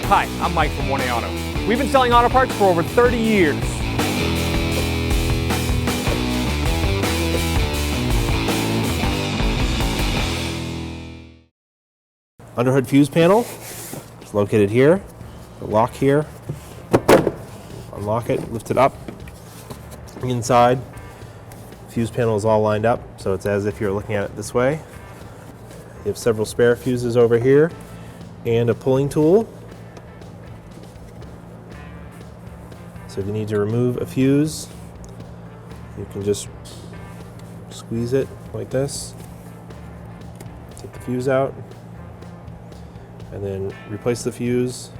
Hi, I'm Mike from 1A Auto. We've been selling auto parts for over 30 years. Underhood fuse panel is located here. The lock here. Unlock it, lift it up. Inside, fuse panel is all lined up, so it's as if you're looking at it this way. You have several spare fuses over here and a pulling tool. So if you need to remove a fuse, you can just squeeze it like this. Take the fuse out and then replace the fuse.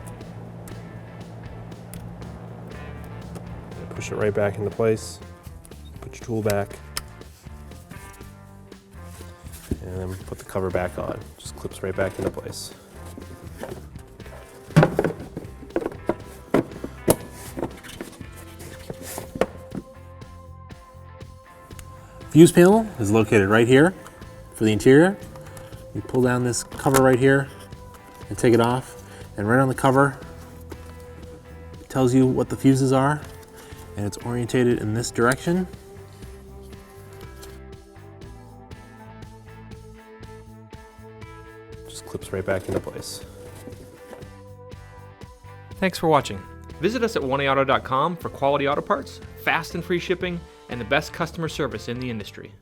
Push it right back into place. Put your tool back. And then put the cover back on. Just clips right back into place. Fuse panel is located right here for the interior. You pull down this cover right here and take it off, and right on the cover it tells you what the fuses are, and it's orientated in this direction. Just clips right back into place. Thanks for watching. Visit us at 1AAuto.com for quality auto parts, fast and free shipping, and the best customer service in the industry.